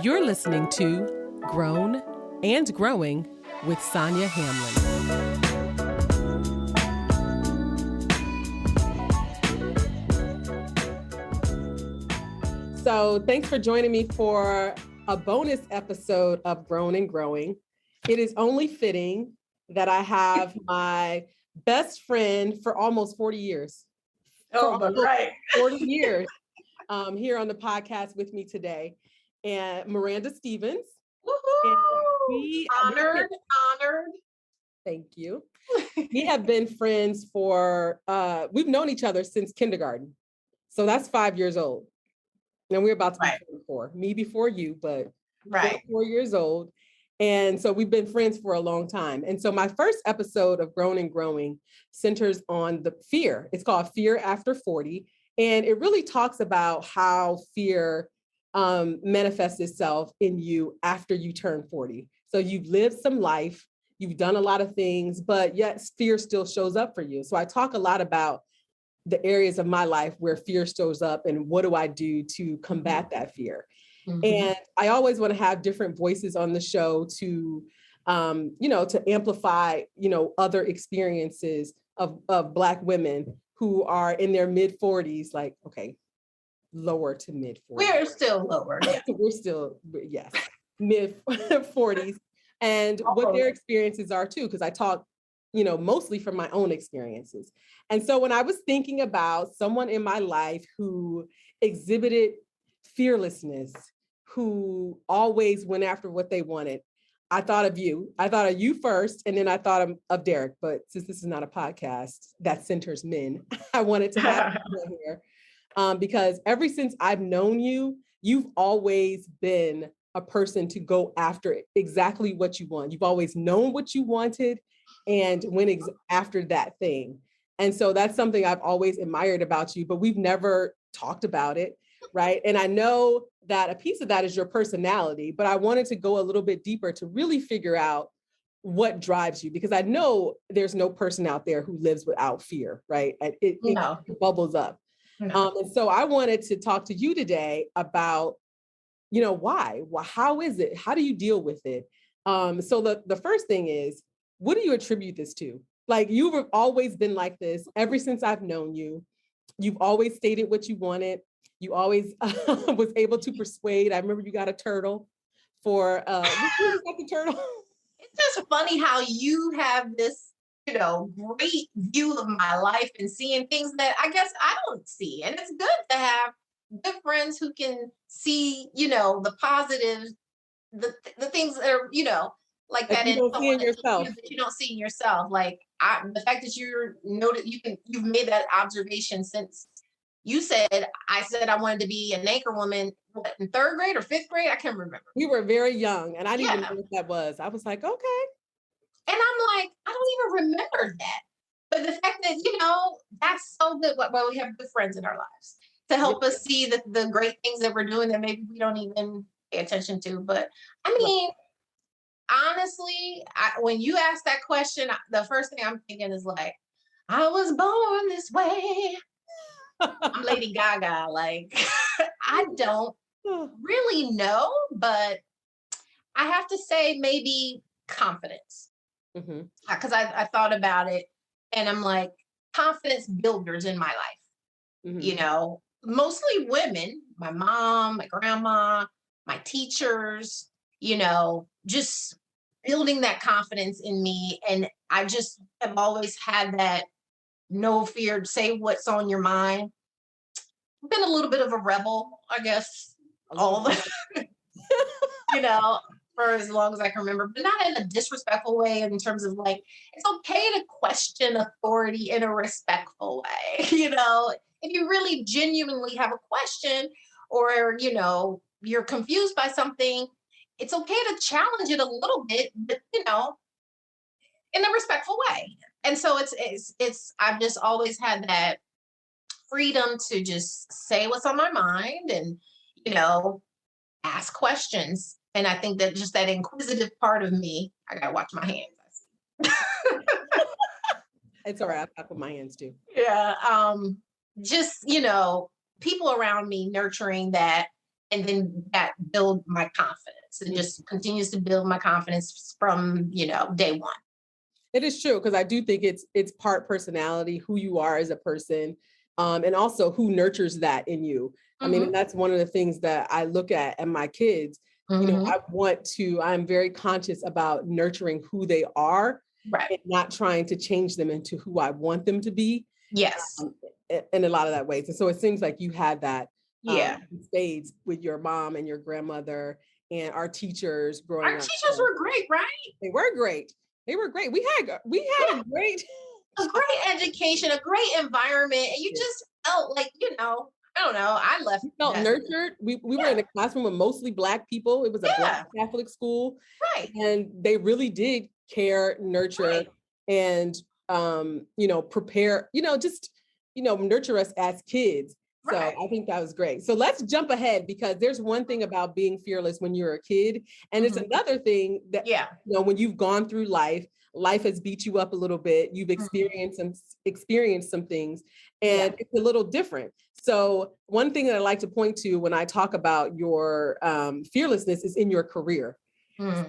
You're listening to Grown and Growing with Sonia Hamlin. So thanks for joining me for a bonus episode of Grown and Growing. It is only fitting that I have my best friend for almost 40 years. Right. 40 years here on the podcast with me today. And Myranda Stephens. Woohoo! Honored. Thank you. We have been friends for, we've known each other since kindergarten. So that's 5 years old. And we're about to be 44. Me before you, but 4 years old. And so we've been friends for a long time. And so my first episode of Grown and Growing centers on the fear. It's called Fear After 40. And it really talks about how fear manifests itself in you after you turn 40. So you've lived some life, you've done a lot of things, but yet fear still shows up for you. So I talk a lot about the areas of my life where fear shows up and what do I do to combat that fear. Mm-hmm. And I always want to have different voices on the show to, to amplify, other experiences of Black women who are in their mid 40s, like, okay, lower to mid 40s. We're still lower. Yeah. We're still, yes, mid 40s. And what their experiences are too, because I talk mostly from my own experiences. And so when I was thinking about someone in my life who exhibited fearlessness, who always went after what they wanted, I thought of you. I thought of you first, and then I thought of Derek. But since this is not a podcast that centers men, I wanted to have you here because ever since I've known you, you've always been a person to go after exactly what you want. You've always known what you wanted and went after that thing. And so that's something I've always admired about you, but we've never talked about it, right? And I know that a piece of that is your personality, but I wanted to go a little bit deeper to really figure out what drives you, because I know there's no person out there who lives without fear, right? It bubbles up. No. And so I wanted to talk to you today about, why? How is it? How do you deal with it? So the first thing is, what do you attribute this to? Like, you've always been like this ever since I've known you. You've always stated what you wanted. You always was able to persuade. I remember you got a turtle for, what got the turtle? It's just funny how you have this, great view of my life and seeing things that I guess I don't see. And it's good to have good friends who can see, the positives, the things that are, like that you don't see in yourself. That you don't see in yourself. Like the fact that you've made that observation since you said, I said I wanted to be an anchor woman in 3rd grade or 5th grade. I can't remember. We were very young and I didn't even know what that was. I was like, okay. And I'm like, I don't even remember that. But the fact that, that's so good. Well, we have good friends in our lives to help us see the great things that we're doing that maybe we don't even pay attention to. But I mean, honestly, when you ask that question, the first thing I'm thinking is like, I was born this way. I'm Lady Gaga. Like, I don't really know, but I have to say maybe confidence. Because I thought about it and I'm like, confidence builders in my life, mostly women, my mom, my grandma, my teachers, just building that confidence in me. And I just have always had that no fear to say what's on your mind. I've been a little bit of a rebel, I guess, for as long as I can remember, but not in a disrespectful way in terms of like, it's okay to question authority in a respectful way. If you really genuinely have a question or, you're confused by something, it's okay to challenge it a little bit, but, in a respectful way. And so I've just always had that freedom to just say what's on my mind and, ask questions. And I think that just that inquisitive part of me, I gotta watch my hands. It's all right. I talk with my hands too. Yeah. Just, people around me nurturing that And then that build my confidence. It just continues to build my confidence from, day one. It is true, because I do think it's part personality, who you are as a person, and also who nurtures that in you. I mean, and that's one of the things that I look at my kids. I'm very conscious about nurturing who they are, right, and not trying to change them into who I want them to be. Yes. In a lot of that ways. And so it seems like you had that in spades with your mom and your grandmother and our teachers growing Our up. teachers were great, right? They were great. They were great. We had a great education, a great environment, and you just felt like, I don't know. I left. We felt nurtured. We were in a classroom with mostly Black people. It was a Black Catholic school. Right. And they really did care, nurture, and prepare, nurture us as kids. So I think that was great. So let's jump ahead, because there's one thing about being fearless when you're a kid. And it's another thing that, when you've gone through life has beat you up a little bit. You've experienced some things, and it's a little different. So one thing that I like to point to when I talk about your fearlessness is in your career.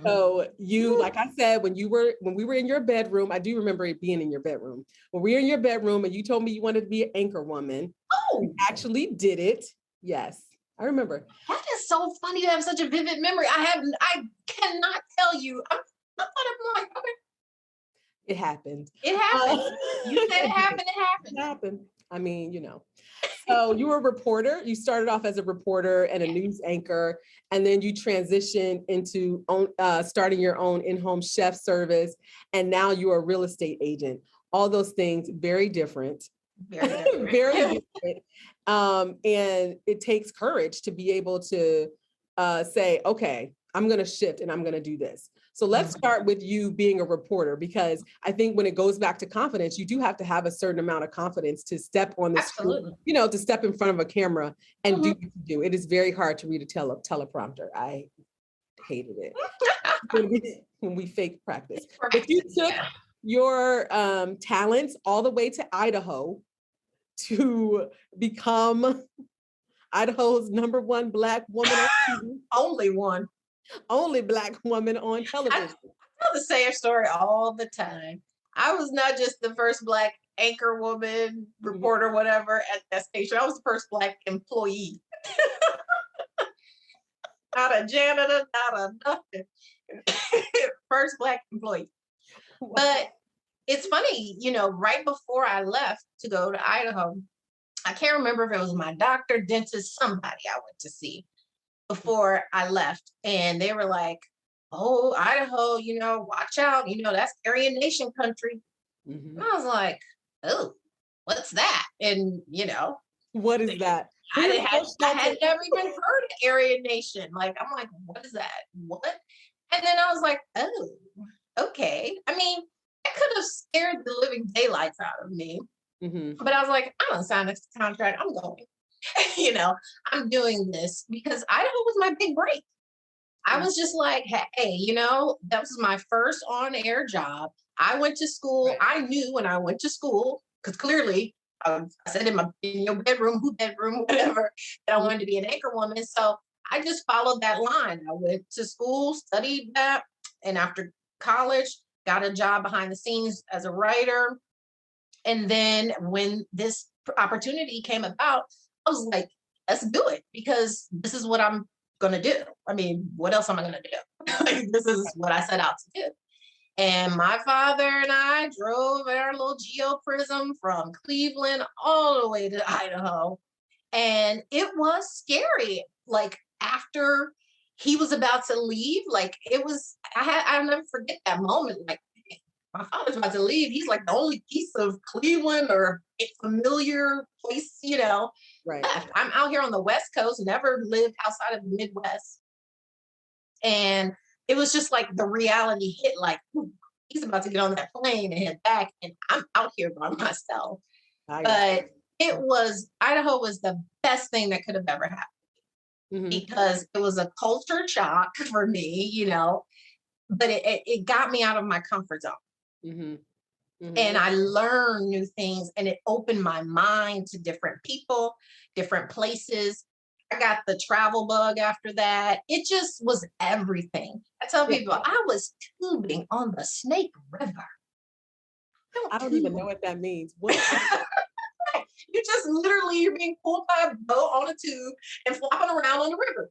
So you, like I said, when we were in your bedroom, I do remember it being in your bedroom. When we were in your bedroom and you told me you wanted to be an anchor woman, you actually did it. Yes, I remember. That is so funny. You have such a vivid memory. I cannot tell you. I thought I'm like, okay. It happened. It happened. You said it happened. It happened. It happened. I mean, So you were a reporter. You started off as a reporter and a news anchor, and then you transitioned into starting your own in-home chef service, and now you're a real estate agent. All those things, very different. Very different. Very different. And it takes courage to be able to say, okay, I'm going to shift and I'm going to do this. So let's start with you being a reporter, because I think when it goes back to confidence, you do have to have a certain amount of confidence to step on the screen, to step in front of a camera and do what you do. It is very hard to read a teleprompter. I hated it when we fake practice. But you took your talents all the way to Idaho to become Idaho's #1 Black woman on TV. Only Black woman on television. I tell the same story all the time. I was not just the first Black anchor woman, reporter, whatever, at that station. I was the first Black employee. Not a janitor, not a nothing. First Black employee. Wow. But it's funny, right before I left to go to Idaho, I can't remember if it was my doctor, dentist, somebody I went to see before I left. And they were like, oh, Idaho, watch out. That's Aryan Nation country. And I was like, oh, what's that? And, what is that? I had never even heard of Aryan Nation. Like, I'm like, what is that? What? And then I was like, oh, okay. I mean, that could have scared the living daylights out of me. But I was like, I'm going to sign this contract. I'm going. I'm doing this because Idaho was my big break. I was just like, hey, that was my first on-air job. I went to school. I knew when I went to school, because clearly I said in your bedroom, whatever, that I wanted to be an anchor woman. So I just followed that line. I went to school, studied that, and after college, got a job behind the scenes as a writer. And then when this opportunity came about, I was like, let's do it, because this is what I'm going to do. I mean, what else am I going to do? This is what I set out to do. And my father and I drove our little Geo Prism from Cleveland all the way to Idaho. And it was scary. Like, after he was about to leave, like, I'll never forget that moment. Like, my father's about to leave. He's like the only piece of Cleveland or a familiar place, left. I'm out here on the West Coast, never lived outside of the Midwest. And it was just like the reality hit, like, he's about to get on that plane and head back, and I'm out here by myself. But Idaho was the best thing that could have ever happened, because it was a culture shock for me, but it got me out of my comfort zone. And I learned new things, and it opened my mind to different people, different places. I got the travel bug after that. It just was everything. I tell Yeah. people I was tubing on the Snake River. I Don't don't even tube. know what that means. What? You just literally you're being pulled by a boat on a tube and flopping around on the river.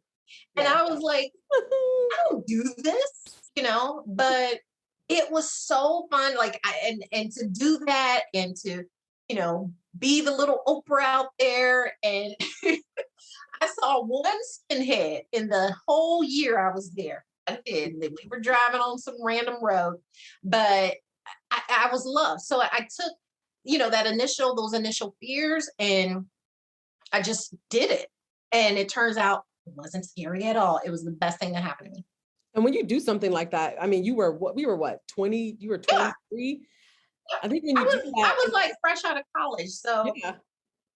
And Yeah. I was like, I don't do this, but it was so fun. Like and to do that and to, be the little Oprah out there. And I saw one skinhead in the whole year I was there. I did. We were driving on some random road, but I was loved. So I took, those initial fears, and I just did it. And it turns out it wasn't scary at all. It was the best thing that happened to me. And when you do something like that, I mean, we were what, 20, you were 23? Yeah. I think when I you do that, was like fresh out of college. So yeah,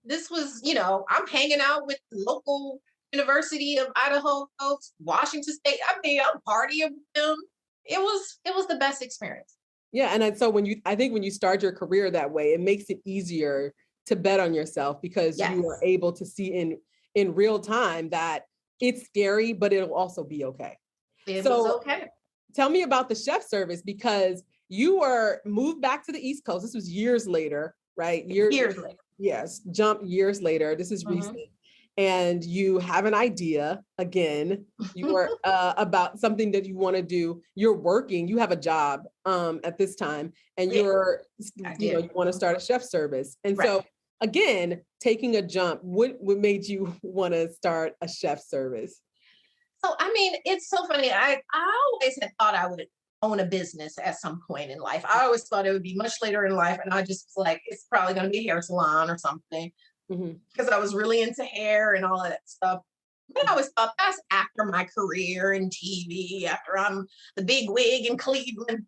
this was, I'm hanging out with the local University of Idaho folks, Washington State. I mean, I'm partying with them. It was the best experience. yeah. And so I think when you start your career that way, it makes it easier to bet on yourself because Yes. you are able to see in real time that it's scary, but it'll also be okay. It was So okay. tell me about the chef service, because you were moved back to the East Coast. This was years later, right? Years later. Yes, jump years later. This is recent. And you have an idea again. You were about something that you want to do. You're working. You have a job at this time, and Yeah, you want to start a chef service. And right. so again, taking a jump. What made you want to start a chef service? So I mean, it's so funny. I always had thought I would own a business at some point in life. I always thought it would be much later in life, and I just was like, it's probably going to be a hair salon or something, because I was really into hair and all of that stuff. But I always thought that's after my career in TV, after I'm the big wig in Cleveland.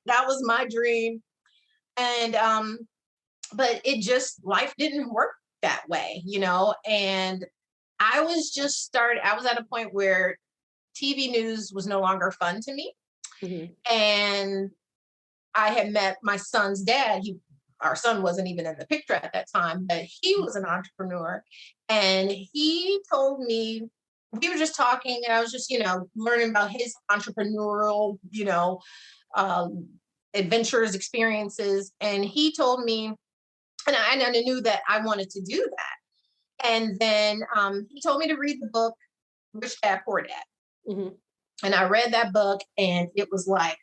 That was my dream. And but life didn't work that way, and I was at a point where TV news was no longer fun to me. And I had met my son's dad. Our son wasn't even in the picture at that time, but he was an entrepreneur. And he told me, we were just talking, and I was just, learning about his entrepreneurial, adventures, experiences. And he told me, and I knew that I wanted to do that. And then he told me to read the book, Rich Dad, Poor Dad. And I read that book, and it was like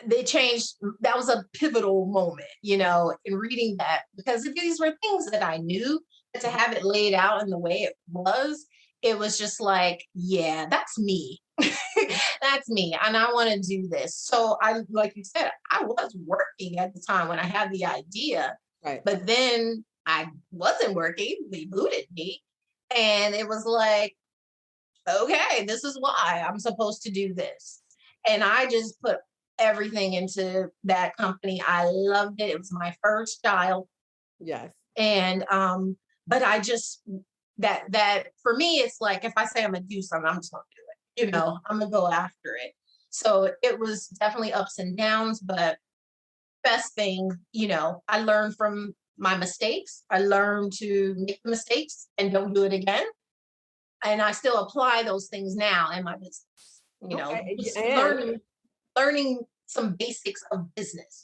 they changed. That was a pivotal moment, in reading that, because these were things that I knew, but to have it laid out in the way it was just like, yeah, that's me. That's me. And I want to do this. So like you said, I was working at the time when I had the idea, right? But then I wasn't working. They booted me. And it was like, okay, this is why I'm supposed to do this. And I just put everything into that company. I loved it. It was my first child. Yes. And but I just that for me, it's like, if I say I'm gonna do something, I'm just gonna do it. I'm gonna go after it. So it was definitely ups and downs, but best thing, I learned from my mistakes. I learned to make mistakes and don't do it again. And I still apply those things now in my business. Just learning some basics of business,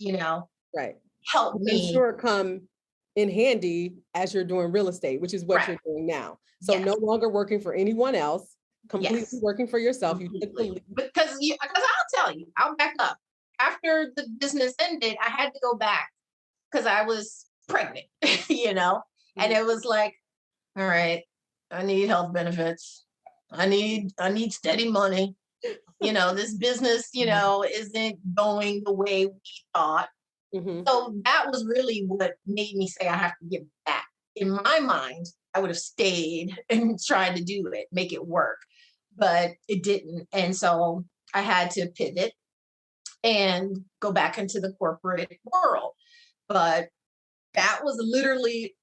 right. help me. I'm sure come in handy as you're doing real estate, which is what you're doing now. So no longer working for anyone else, completely working for yourself. Because I'll tell you, I'll back up. After the business ended, I had to go back because I was pregnant, and it was like, all right, I need health benefits. I need steady money. This business, isn't going the way we thought. So that was really what made me say I have to get back. In my mind, I would have stayed and tried to do it, make it work, but it didn't. And so I had to pivot and go back into the corporate world. But that was literally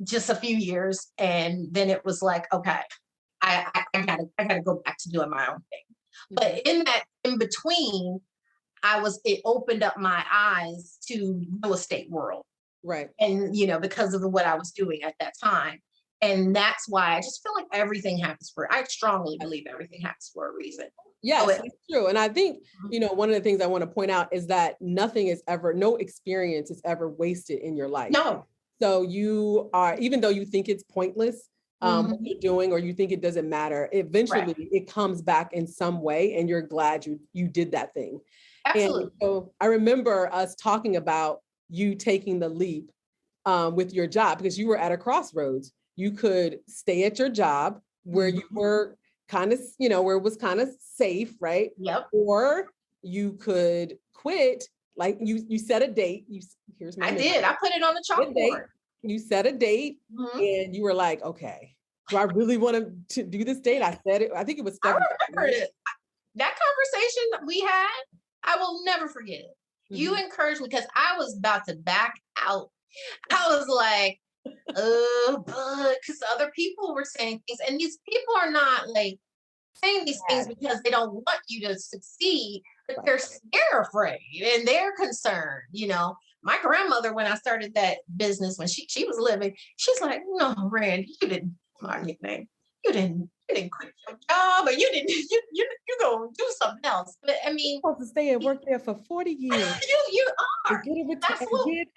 just a few years. And then it was like, okay, I gotta go back to doing my own thing. But in between, it opened up my eyes to real estate world. Right. And, because of what I was doing at that time. And that's why I just feel like everything happens I strongly believe everything happens for a reason. Yes, it's true. And I think, one of the things I want to point out is that no experience is ever wasted in your life. No. So you are, even though you think it's pointless, what you're doing, or you think it doesn't matter, eventually it comes back in some way, and you're glad you did that thing. Absolutely. And so I remember us talking about you taking the leap with your job, because you were at a crossroads. You could stay at your job where you were kind of, where it was kind of safe, right? Yep. Or you could quit. Like you set a date. Here's my. I did. I put it on the chalkboard. You set a date, and you were like, okay, do I really want to do this date? I said it. I think it was. I remember it. That conversation we had, I will never forget it. You encouraged me because I was about to back out. I was like, but because other people were saying things, and these people are not like saying these things because they don't want you to succeed, but they're afraid and they're concerned. My grandmother, when I started that business, when she was living, she's like, no, Randy, you didn't, my nickname, you didn't quit your job, or you didn't, you gonna do something else. But I mean, you're supposed to stay and work there for 40 years. you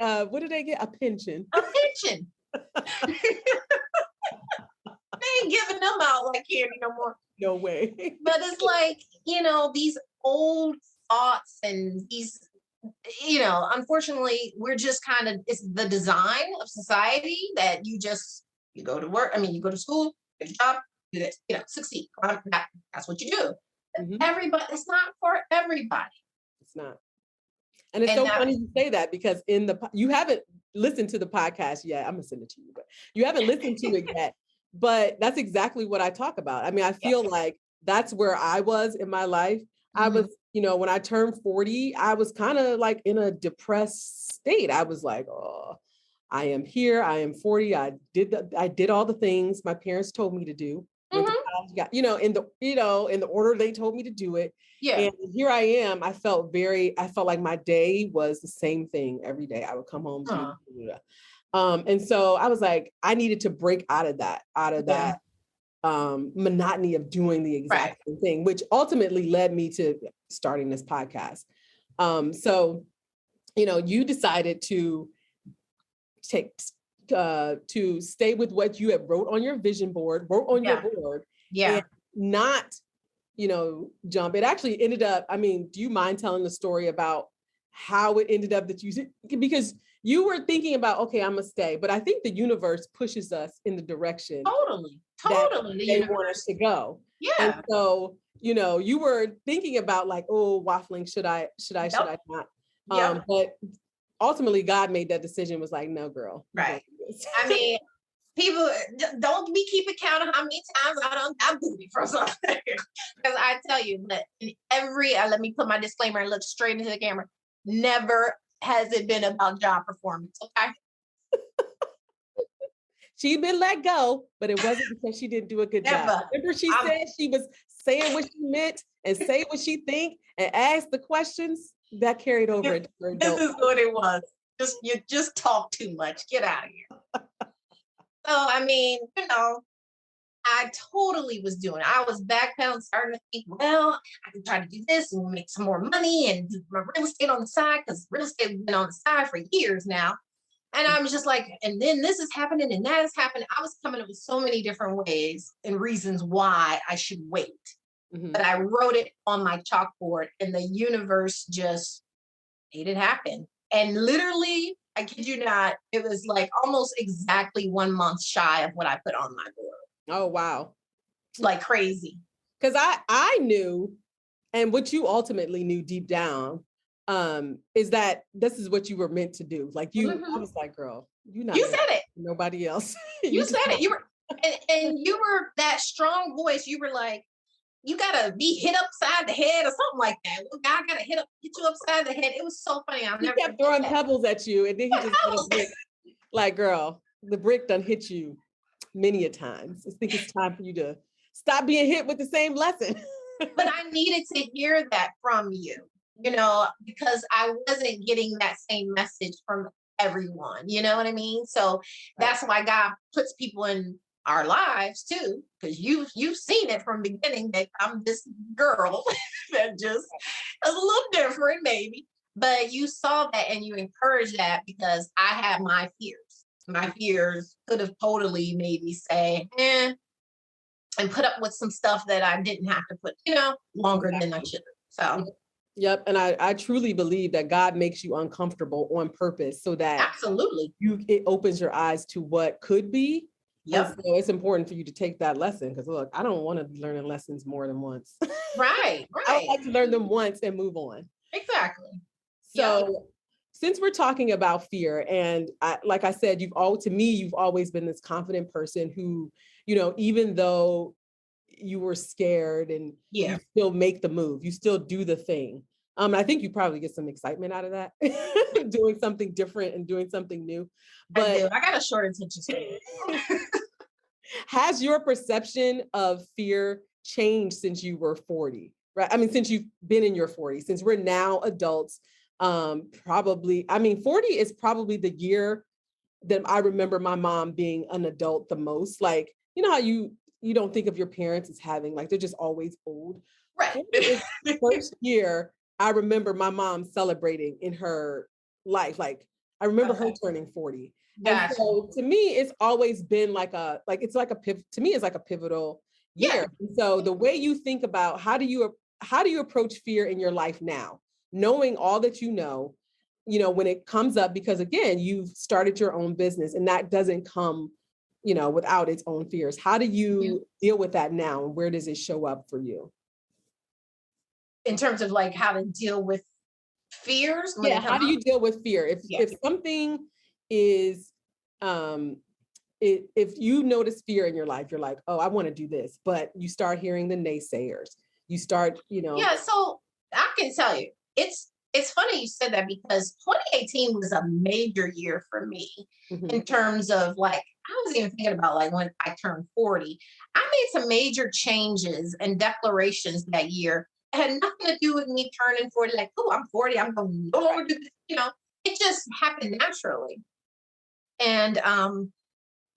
are. What do they get? A pension. A pension. They ain't giving them out like candy no more. No way. But it's like, these old thoughts and these, unfortunately, we're just it's the design of society that you go to work. I mean, you go to school, get a job, do this, succeed. That's what you do. Everybody, it's not for everybody. It's not. And it's so funny you say that, because you haven't listened to the podcast yet. I'm gonna send it to you, but you haven't listened to it yet. But that's exactly what I talk about. I mean, I feel like that's where I was in my life. I was, when I turned 40, I was kind of like in a depressed state. I was like, oh, I am here. I am 40. I did all the things my parents told me to do. Went to college, got, in the order they told me to do it. Yeah. And here I am. I felt like my day was the same thing every day. I would come home. And so I was like, I needed to break out of that monotony of doing the exact same thing, which ultimately led me to starting this podcast. So, you decided to stay with what you had wrote on your vision board, your board, and not, jump. It actually ended up, I mean, do you mind telling the story about how it ended up that because you were thinking about, okay, I'm gonna stay, but I think the universe pushes us in the direction totally they want us to go. Yeah. And so, you were thinking about like, oh, waffling, should I not? But ultimately God made that decision, was like, no, girl. Right. I mean, people don't be keeping count of how many times I don't got booty from something. Because I tell you, but in let me put my disclaimer and look straight into the camera. Never has it been about job performance. Okay. She'd been let go, but it wasn't because she didn't do a good job. Remember, she said she was saying what she meant and say what she think and ask the questions that carried over. This is what it was. You just talk too much. Get out of here. So, I mean, I totally was doing it. I was backpedaling, starting to think, well, I can try to do this and make some more money and do my real estate on the side, because real estate has been on the side for years now. And I was just like, and then this is happening and that is happening. I was coming up with so many different ways and reasons why I should wait. But I wrote it on my chalkboard, and the universe just made it happen. And literally, I kid you not, it was like almost exactly 1 month shy of what I put on my board. Oh, wow. Like crazy. Because I knew, and what you ultimately knew deep down, is that this is what you were meant to do. Like I was like, girl, you said it. Nobody else. You said it. You were, and you were that strong voice. You were like, you gotta be hit upside the head or something like that. Well, God gotta hit you upside the head. It was so funny. He kept throwing pebbles at you, and then he just hit a brick. Like, girl, the brick done hit you many a times. I think it's time for you to stop being hit with the same lesson. But I needed to hear that from you, because I wasn't getting that same message from everyone. You know what I mean? So that's why God puts people in our lives too, because you've seen it from the beginning that I'm this girl that just is a little different, maybe. But you saw that and you encouraged that because I had my fears. My fears could have totally made me say, and put up with some stuff that I didn't have to put, longer than I should have. So yep. And I truly believe that God makes you uncomfortable on purpose so that absolutely it opens your eyes to what could be. Yep. And so it's important for you to take that lesson because look, I don't want to be learning lessons more than once. Right. I would like to learn them once and move on. Exactly. So since we're talking about fear, and like I said, you've always been this confident person who, even though you were scared and you still make the move, you still do the thing. I think you probably get some excitement out of that, doing something different and doing something new. But I got a short attention span. Has your perception of fear changed since you were 40? Right? I mean, since you've been in your 40s, since we're now adults, probably, 40 is probably the year that I remember my mom being an adult the most. Like, you know how you don't think of your parents as having, like, they're just always old. Right. The first year I remember my mom celebrating in her life. Like, I remember her turning 40. Gotcha. And so to me, it's always been to me, it's like a pivotal year. And so the way you think about how do you approach fear in your life now, knowing all that when it comes up, because again, you've started your own business and that doesn't come, without its own fears. How do you deal with that now? And where does it show up for you? In terms of like how to deal with fears? How do you deal with fear? If something is, if you notice fear in your life, you're like, oh, I want to do this, but you start hearing the naysayers. You start, Yeah, so I can tell you, it's funny you said that because 2018 was a major year for me in terms of like, I was even thinking about like when I turned 40, I made some major changes and declarations that year. It had nothing to do with me turning 40, like, oh, I'm 40, I'm going to no longer do this, it just happened naturally. And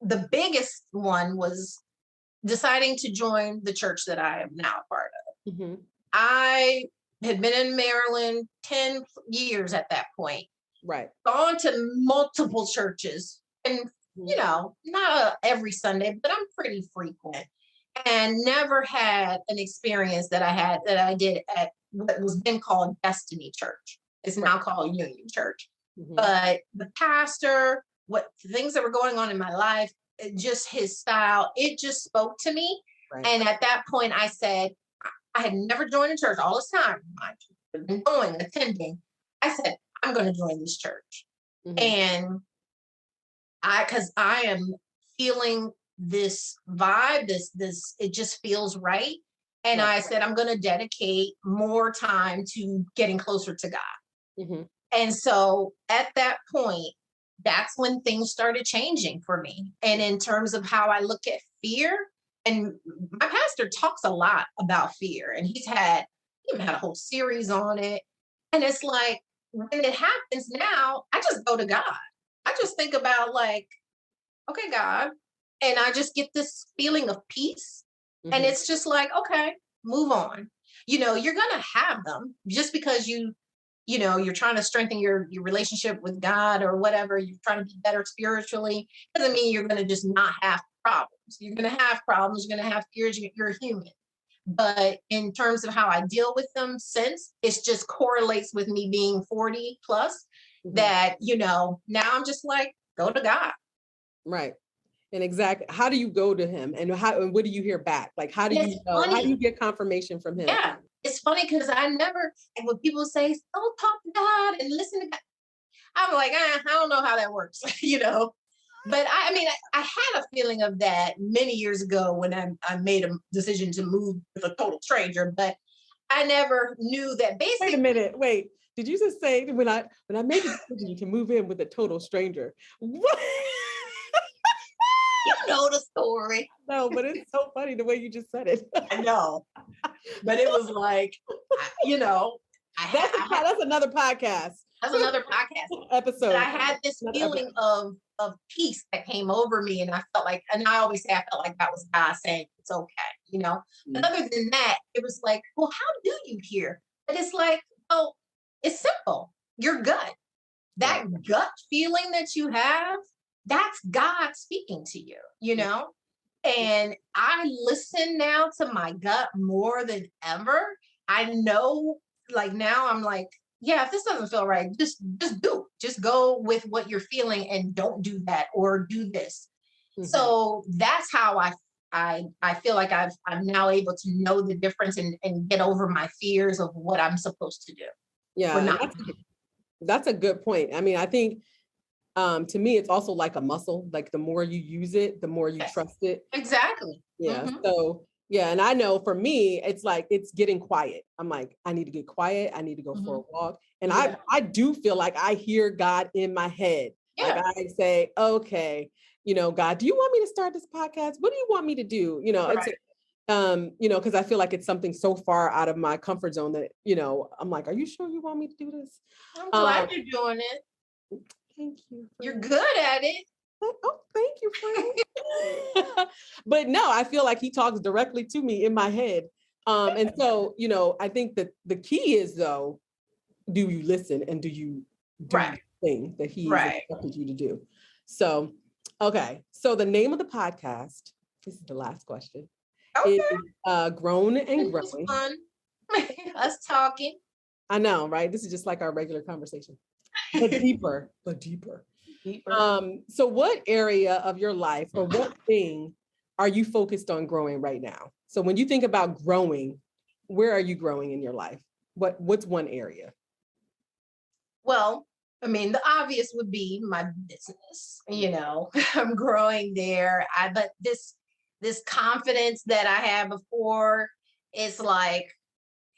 the biggest one was deciding to join the church that I am now a part of. I had been in Maryland 10 years at that point. Right. Gone to multiple churches and, not every Sunday, but I'm pretty frequent and never had an experience that I did at what was then called Destiny Church. It's now called Union Church. But the pastor, what things that were going on in my life, just his style, it just spoke to me. Right. And at that point I said, I had never joined a church all this time. I've been attending. I said, I'm going to join this church. And because I am feeling this vibe, this, it just feels right. And I said, I'm going to dedicate more time to getting closer to God. And so at that point, that's when things started changing for me. And in terms of how I look at fear, and my pastor talks a lot about fear, and he even had a whole series on it. And it's like, when it happens now, I just go to God. I just think about like, okay, God. And I just get this feeling of peace. And it's just like, okay, move on. You're going to have them just because you're trying to strengthen your relationship with God or whatever. You're trying to be better spiritually. Doesn't mean you're going to just not have problems. You're going to have problems. You're going to have fears. You're human. But in terms of how I deal with them since, it just correlates with me being 40 plus that, now I'm just like, go to God. Right. And exactly, how do you go to him and what do you hear back? Like, how do you know? How do you get confirmation from him? Yeah, it's funny because and when people say, don't talk to God and listen to God, I'm like, I don't know how that works, But I had a feeling of that many years ago when I made a decision to move with a total stranger, but I never knew that basically. Wait a minute, wait. Did you just say when I made the decision to move in with a total stranger? What? You know the story. No, but it's so funny the way you just said it. I know. But it was like, that's another podcast. That's another podcast. But episode. I had this Another feeling episode. of peace that came over me. And I felt like, and I always say I felt like that was God saying it's okay, you know. But other than that, it was like, well, how do you hear? But it's like, well, it's simple. Your gut. That gut feeling that you have, that's God speaking to you, you know? And I listen now to my gut more than ever. I know, like now I'm like, yeah, if this doesn't feel right, just go with what you're feeling and don't do that or do this. So that's how I feel like I'm now able to know the difference and get over my fears of what I'm supposed to do. Yeah, Or and not. that's a good point. I mean, I think to me, it's also like a muscle. Like the more you use it, the more you Yes. trust it. Exactly. Yeah. So yeah, and I know for me, it's like it's getting quiet. I'm like, I need to get quiet. I need to go for a walk. And I do feel like I hear God in my head. Like I say, okay, you know, God, do you want me to start this podcast? What do you want me to do? You know, it's you know, because I feel like it's something so far out of my comfort zone that, you know, I'm like, are you sure you want me to do this? I'm glad you're doing it. Thank you. You're good at it. Oh, thank you, friend. But no, I feel like he talks directly to me in my head. And so, you know, I think that the key is though, do you listen and do you do the thing that he's expected you to do? So, okay. So the name of the podcast, this is the last question, is Grown and Growing. Fun. Us talking. I know, right? This is just like our regular conversation, but deeper, but deeper. So what area of your life or what thing are you focused on growing right now? So when you think about growing, where are you growing in your life? What's one area? Well, I mean, the obvious would be my business. You know, I'm growing there. But this confidence that I had before, it's like,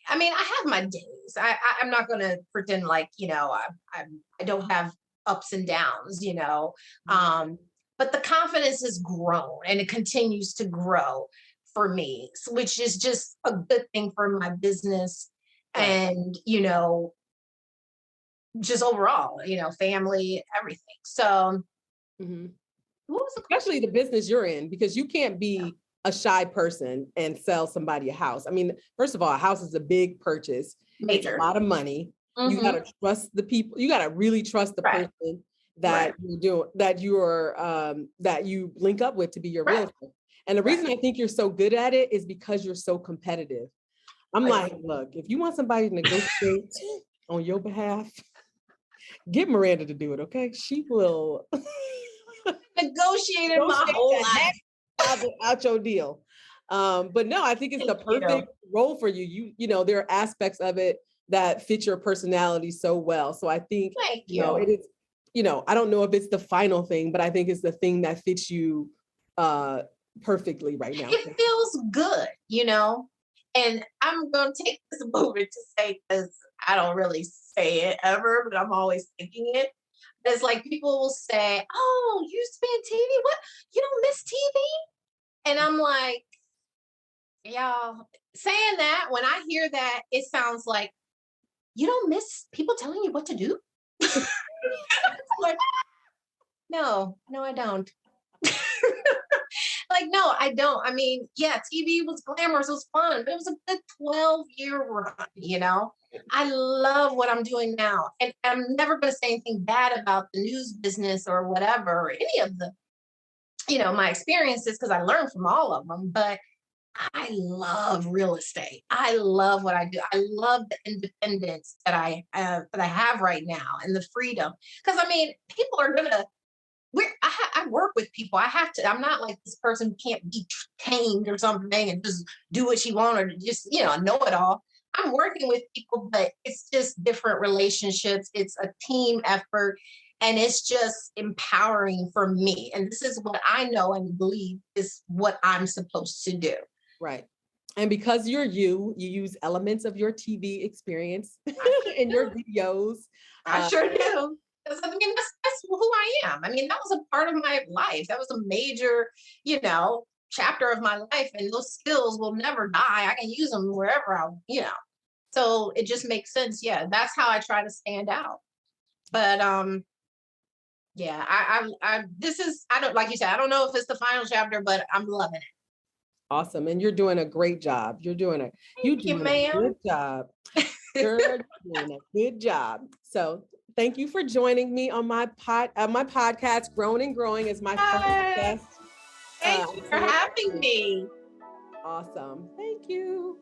I mean, I have my days. I'm not going to pretend like, you know, I don't have ups and downs, you know. But the confidence has grown and it continues to grow for me, which is just a good thing for my business and, you know, just overall, you know, family, everything. So what was the especially the business you're in, because you can't be a shy person and sell somebody a house. I mean, first of all, a house is a big purchase. Major. It's a lot of money. You got to trust the people. You got to really trust the person that you're doing, that you link up with to be your realtor. And the reason I think you're so good at it is because you're so competitive. I'm like, look, if you want somebody to negotiate on your behalf, get Myranda to do it, okay? She will negotiate my whole life out your deal. But no, I think it's the perfect role for you. You know, there are aspects of it that fit your personality so well. So I think, you know, it is, you know, I don't know if it's the final thing, but I think it's the thing that fits you perfectly right now. It feels good, you know, and I'm going to take this moment to say, because I don't really say it ever, but I'm always thinking it. It's like people will say, oh, you used to be in TV? What? You don't miss TV? And I'm like, y'all, saying that, when I hear that, it sounds like, you don't miss people telling you what to do? Like, no, I don't. Like, no, I don't. I mean, yeah, TV was glamorous, it was fun, but it was a good 12-year run, you know? I love what I'm doing now. And I'm never going to say anything bad about the news business or whatever, or any of the, you know, my experiences, because I learned from all of them. But I love real estate. I love what I do. I love the independence that I have right now and the freedom. Because I mean, people are gonna. I work with people. I have to. I'm not like this person who can't be tamed or something and just do what she wants or just, you know it all. I'm working with people, but it's just different relationships. It's a team effort. And it's just empowering for me. And this is what I know and believe is what I'm supposed to do. Right. And because you use elements of your TV experience in your videos. I sure do. Because I mean, that's who I am. I mean, that was a part of my life. That was a major, you know, chapter of my life. And those skills will never die. I can use them wherever I, you know. So it just makes sense. Yeah, that's how I try to stand out. But yeah, I don't, like you said, I don't know if it's the final chapter, but I'm loving it. Awesome. And you're doing a great job. You're doing a Thank you, a ma'am. good job. You're doing a good job. So thank you for joining me on my podcast. Grown and Growing is my first guest. Thank you for having me. Awesome. Thank you.